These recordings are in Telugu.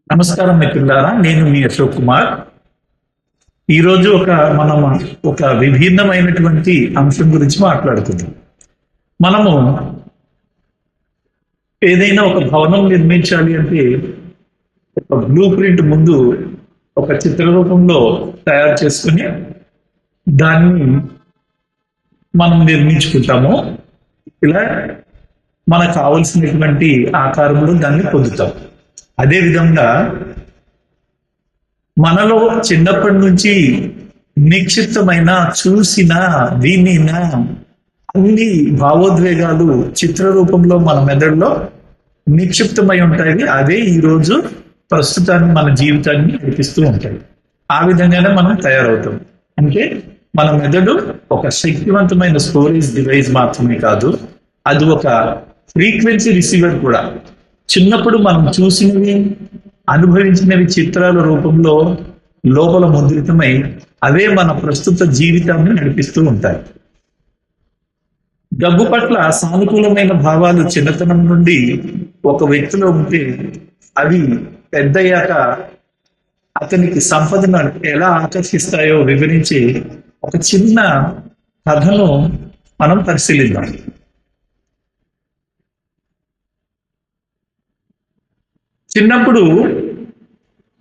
నమస్కారం మిత్రులారా, నేను మీ అశోక్ కుమార్. ఈరోజు మనం ఒక విభిన్నమైనటువంటి అంశం గురించి మాట్లాడుకుందాం. మనము ఏదైనా ఒక భవనం నిర్మించాలి అంటే ఒక బ్లూ ప్రింట్ ముందు ఒక చిత్ర రూపంలో తయారు చేసుకుని దాన్ని మనం నిర్మించుకుంటాము. ఇలా మనకు కావలసినటువంటి ఆకారంలో దాన్ని పొందుతాం. అదేవిధంగా మనలో చిన్నప్పటి నుంచి నిక్షిప్తమైన చూసిన వినిన అన్ని భావోద్వేగాలు చిత్ర రూపంలో మన మెదడులో నిక్షిప్తమై ఉంటాయి. అవే ఈరోజు ప్రస్తుతాన్ని మన జీవితాన్ని నడిపిస్తూ ఉంటాయి. ఆ విధంగానే మనం తయారవుతాం. అంటే మన మెదడు ఒక శక్తివంతమైన స్టోరేజ్ డివైస్ మాత్రమే కాదు, అది ఒక ఫ్రీక్వెన్సీ రిసీవర్ కూడా. చిన్నప్పుడు మనం చూసినవి అనుభవించినవి చిత్రాల రూపంలో లోపల ముద్రితమై అవే మన ప్రస్తుత జీవితాన్ని నడిపిస్తూ ఉంటాయి. డబ్బు పట్ల సానుకూలమైన భావాలు చిన్నతనం నుండి ఒక వ్యక్తిలో ఉంటే అవి పెద్దయ్యాక అతనికి సంపదను ఎలా ఆకర్షిస్తాయో వివరించే ఒక చిన్న కథను మనం పరిశీలిద్దాం. చిన్నప్పుడు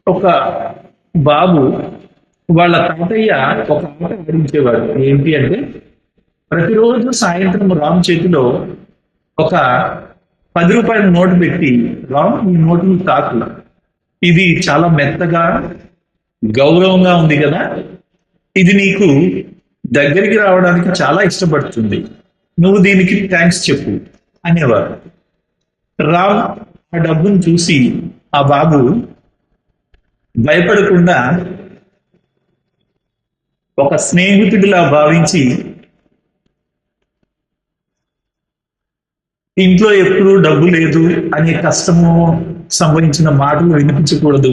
ఒక బాబు వాళ్ళ తాతయ్య ఒక ఆట ఆడించేవాడు. ఏంటి అంటే, ప్రతిరోజు సాయంత్రం రామ్ చేతిలో ఒక 10 రూపాయల నోటు పెట్టి, రామ్ ఈ నోటుని తాకు, ఇది చాలా మెత్తగా గౌరవంగా ఉంది కదా, ఇది నీకు దగ్గరికి రావడానికి చాలా ఇష్టపడుతుంది, నువ్వు దీనికి థ్యాంక్స్ చెప్పు అనేవారు. రామ్ ఆ డబ్బును చూసి ఆ బాబు భయపడకుండా ఒక స్నేహితుడిలా భావించి, ఇంట్లో ఎప్పుడు డబ్బు లేదు అనే కష్టము సంభవించిన మాటలు వినిపించకూడదు,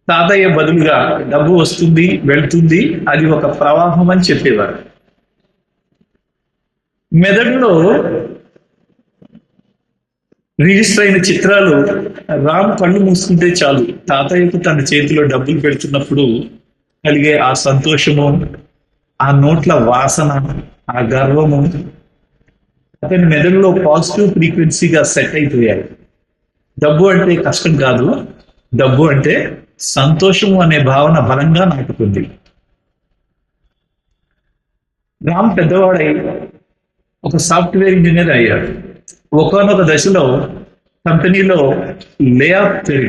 తాతయ్య బదులుగా డబ్బు వస్తుంది వెళ్తుంది, అది ఒక ప్రవాహం అని చెప్పేవారు. మెదడులో రిజిస్టర్ అయిన చిత్రాలు రామ్ కళ్ళు మూసుకుంటే చాలు, తాతయ్యకు తన చేతిలో డబ్బులు పెడుతున్నప్పుడు కలిగే ఆ సంతోషము, ఆ నోట్ల వాసన, ఆ గర్వము అతని మెదడులో పాజిటివ్ ఫ్రీక్వెన్సీగా సెట్ అయిపోయాయి. డబ్బు అంటే కష్టం కాదు, డబ్బు అంటే సంతోషము అనే భావన బలంగా నాటుకుంది. రామ్ పెద్దవాడై ఒక సాఫ్ట్వేర్ ఇంజనీర్ అయ్యాడు. ఒకానొక దశలో కంపెనీలో లే ఆఫ్ జరిగింది.